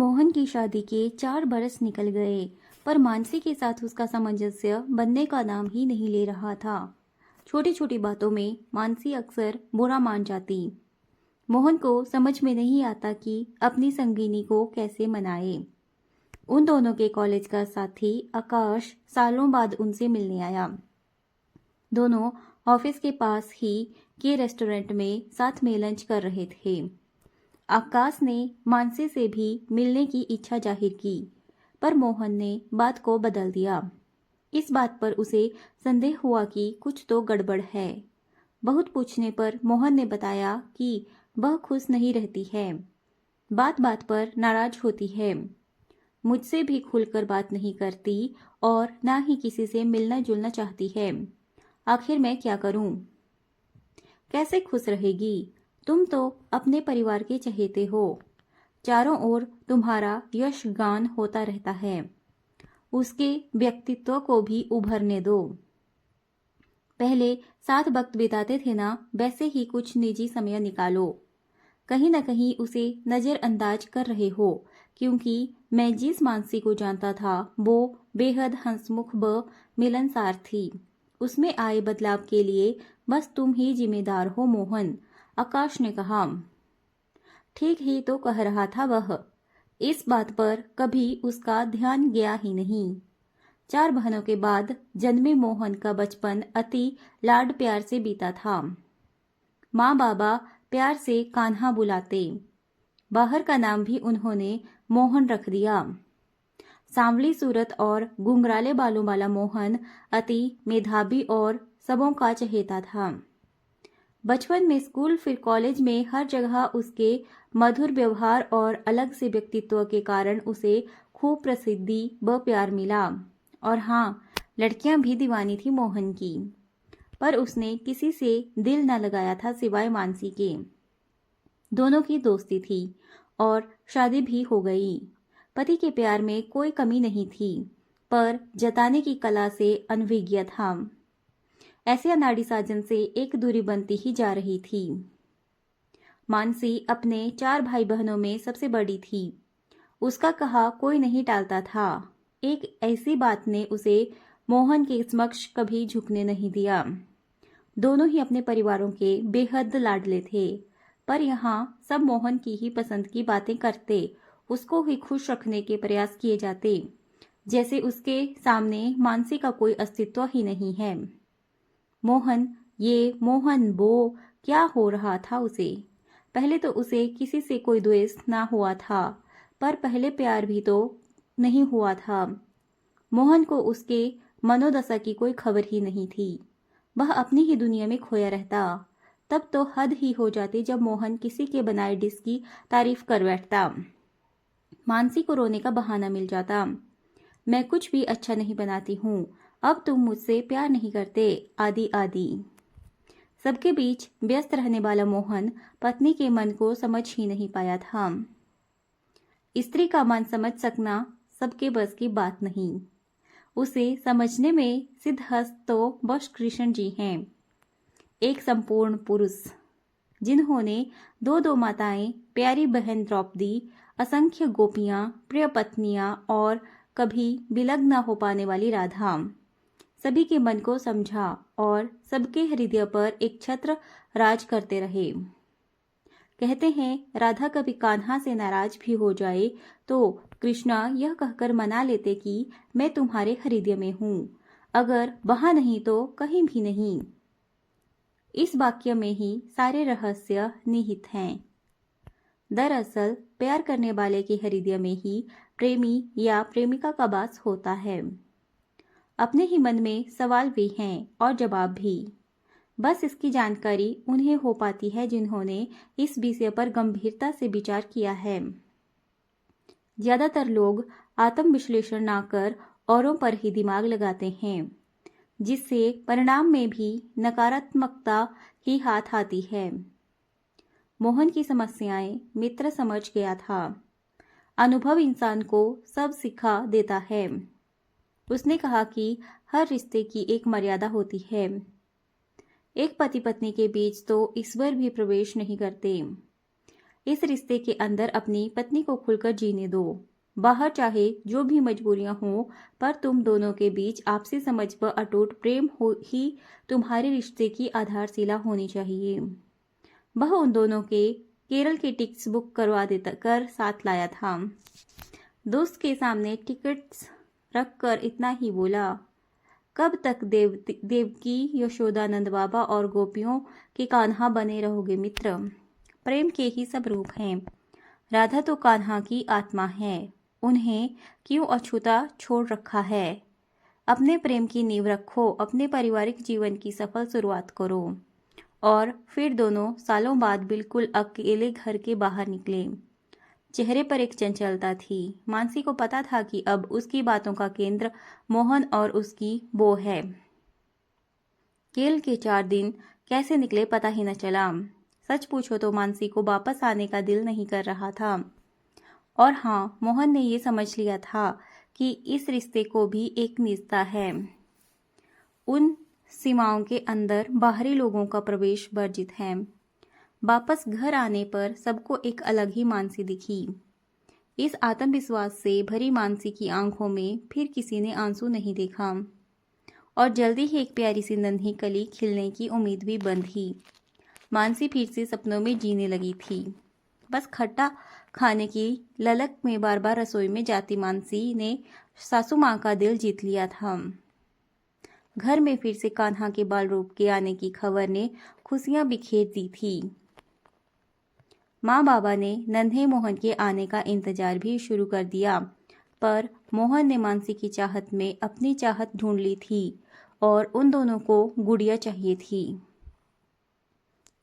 मोहन की शादी के 4 बरस निकल गए, पर मानसी के साथ उसका सामंजस्य बनने का नाम ही नहीं ले रहा था। छोटी छोटी बातों में मानसी अक्सर बुरा मान जाती। मोहन को समझ में नहीं आता कि अपनी संगिनी को कैसे मनाए। उन दोनों के कॉलेज का साथी आकाश सालों बाद उनसे मिलने आया। दोनों ऑफिस के पास ही के रेस्टोरेंट में साथ में लंच कर रहे थे। आकाश ने मानसी से भी मिलने की इच्छा जाहिर की, पर मोहन ने बात को बदल दिया। इस बात पर उसे संदेह हुआ कि कुछ तो गड़बड़ है। बहुत पूछने पर मोहन ने बताया कि वह खुश नहीं रहती है, बात बात पर नाराज होती है, मुझसे भी खुलकर बात नहीं करती और ना ही किसी से मिलना जुलना चाहती है। आखिर मैं क्या करूं? कैसे खुश रहेगी? तुम तो अपने परिवार के चहेते हो, चारों ओर तुम्हारा यश गान होता रहता है। उसके व्यक्तित्व को भी उभरने दो। पहले साथ वक्त बिताते थे ना, वैसे ही कुछ निजी समय निकालो। कहीं न कहीं उसे नजरअंदाज कर रहे हो, क्योंकि मैं जिस मानसी को जानता था वो बेहद हंसमुख व मिलनसार थी। उसमें आए बदलाव के लिए बस तुम ही जिम्मेदार हो मोहन, आकाश ने कहा। ठीक ही तो कह रहा था वह। इस बात पर कभी उसका ध्यान गया ही नहीं। 4 बहनों के बाद जन्मे मोहन का बचपन अति लाड प्यार से बीता था। माँ बाबा प्यार से कान्हा बुलाते। बाहर का नाम भी उन्होंने मोहन रख दिया। सांवली सूरत और घुंघराले बालों वाला मोहन अति मेधावी और सबों का चहेता था। बचपन में स्कूल फिर कॉलेज में हर जगह उसके मधुर व्यवहार और अलग से व्यक्तित्व के कारण उसे खूब प्रसिद्धि व प्यार मिला। और हाँ, लड़कियां भी दीवानी थी मोहन की, पर उसने किसी से दिल न लगाया था सिवाय मानसी के। दोनों की दोस्ती थी और शादी भी हो गई। पति के प्यार में कोई कमी नहीं थी, पर जताने की कला से अनभिज्ञ था। ऐसे अनाड़ी साजन से एक दूरी बनती ही जा रही थी। मानसी अपने 4 भाई बहनों में सबसे बड़ी थी। उसका कहा कोई नहीं टालता था। एक ऐसी बात ने उसे मोहन के समक्ष कभी झुकने नहीं दिया। दोनों ही अपने परिवारों के बेहद लाडले थे, पर यहाँ सब मोहन की ही पसंद की बातें करते, उसको ही खुश रखने के प्रयास किए जाते, जैसे उसके सामने मानसी का कोई अस्तित्व ही नहीं है। मोहन ये, मोहन वो, क्या हो रहा था उसे? पहले तो उसे किसी से कोई द्वेष ना हुआ था, पर पहले प्यार भी तो नहीं हुआ था। मोहन को उसके मनोदशा की कोई खबर ही नहीं थी। वह अपनी ही दुनिया में खोया रहता। तब तो हद ही हो जाती जब मोहन किसी के बनाए डिश की तारीफ कर बैठता। मानसी को रोने का बहाना मिल जाता। मैं कुछ भी अच्छा नहीं बनाती हूँ, अब तुम मुझसे प्यार नहीं करते, आदि आदि। सबके बीच व्यस्त रहने वाला मोहन पत्नी के मन को समझ ही नहीं पाया था। स्त्री का मन समझ सकना सबके बस की बात नहीं। उसे समझने में सिद्धहस्त तो बस कृष्ण जी हैं, एक संपूर्ण पुरुष, जिन्होंने दो दो माताएं, प्यारी बहन द्रौपदी, असंख्य गोपियां, प्रिय पत्नियां और कभी विलग न हो पाने वाली राधा, सभी के मन को समझा और सबके हृदय पर एक छत्र राज करते रहे। कहते हैं राधा कभी कान्हा से नाराज भी हो जाए तो कृष्णा यह कहकर मना लेते कि मैं तुम्हारे हृदय में हूं, अगर वहां नहीं तो कहीं भी नहीं। इस वाक्य में ही सारे रहस्य निहित हैं। दरअसल प्यार करने वाले के हृदय में ही प्रेमी या प्रेमिका का वास होता है। अपने ही मन में सवाल भी हैं और जवाब भी। बस इसकी जानकारी उन्हें हो पाती है जिन्होंने इस विषय पर गंभीरता से विचार किया है। ज्यादातर लोग आत्म विश्लेषण ना कर औरों पर ही दिमाग लगाते हैं, जिससे परिणाम में भी नकारात्मकता ही हाथ आती है। मोहन की समस्याएं मित्र समझ गया था। अनुभव इंसान को सब सिखा देता है। उसने कहा कि हर रिश्ते की एक मर्यादा होती है। एक पति पत्नी के बीच तो ईश्वर भी प्रवेश नहीं करते। इस रिश्ते के अंदर अपनी पत्नी को खुलकर जीने दो। बाहर चाहे जो भी मजबूरियां हों, पर तुम दोनों के बीच आपसी समझ व अटूट प्रेम हो ही तुम्हारे रिश्ते की आधारशिला होनी चाहिए। वह उन दोनों के केरल की टिकट्स बुक करवा देता कर साथ लाया था। दोस्त के सामने टिकट्स रखकर इतना ही बोला, कब तक देवकी, यशोदा, नंद बाबा और गोपियों के कान्हा बने रहोगे मित्र? प्रेम के ही सब रूप हैं। राधा तो कान्हा की आत्मा है, उन्हें क्यों अछूता छोड़ रखा है? अपने प्रेम की नींव रखो, अपने पारिवारिक जीवन की सफल शुरुआत करो। और फिर दोनों सालों बाद बिल्कुल अकेले घर के बाहर निकले। चेहरे पर एक चंचलता थी। मानसी को पता था कि अब उसकी बातों का केंद्र मोहन और उसकी बो है। केरल के 4 दिन कैसे निकले पता ही न चला। सच पूछो तो मानसी को वापस आने का दिल नहीं कर रहा था। और हाँ, मोहन ने ये समझ लिया था कि इस रिश्ते को भी एक निजता है। उन सीमाओं के अंदर बाहरी लोगों का प्रवेश वर्जित है। वापस घर आने पर सबको एक अलग ही मानसी दिखी। इस आत्मविश्वास से भरी मानसी की आंखों में फिर किसी ने आंसू नहीं देखा और जल्दी ही एक प्यारी सी नन्ही कली खिलने की उम्मीद भी बंधी। मानसी फिर से सपनों में जीने लगी थी। बस खट्टा खाने की ललक में बार बार रसोई में जाती मानसी ने सासू माँ का दिल जीत लिया था। घर में फिर से कान्हा के बाल रूप के आने की खबर ने खुशियां बिखेर दी थी। माँ बाबा ने नन्हे मोहन के आने का इंतजार भी शुरू कर दिया, पर मोहन ने मानसी की चाहत में अपनी चाहत ढूंढ ली थी और उन दोनों को गुड़िया चाहिए थी।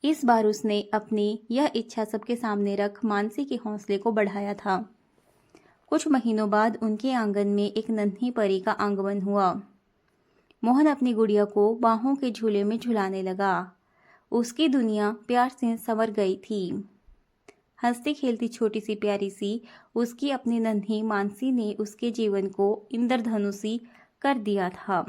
इस बार उसने अपनी यह इच्छा सबके सामने रख मानसी के हौसले को बढ़ाया था। कुछ महीनों बाद उनके आंगन में एक नन्ही परी का आगमन हुआ। मोहन अपनी गुड़िया को बाहों के झूले में झुलाने लगा। उसकी दुनिया प्यार से संवर गई थी। हंसती खेलती छोटी सी प्यारी सी उसकी अपनी नन्ही मानसी ने उसके जीवन को इंद्रधनुषी कर दिया था।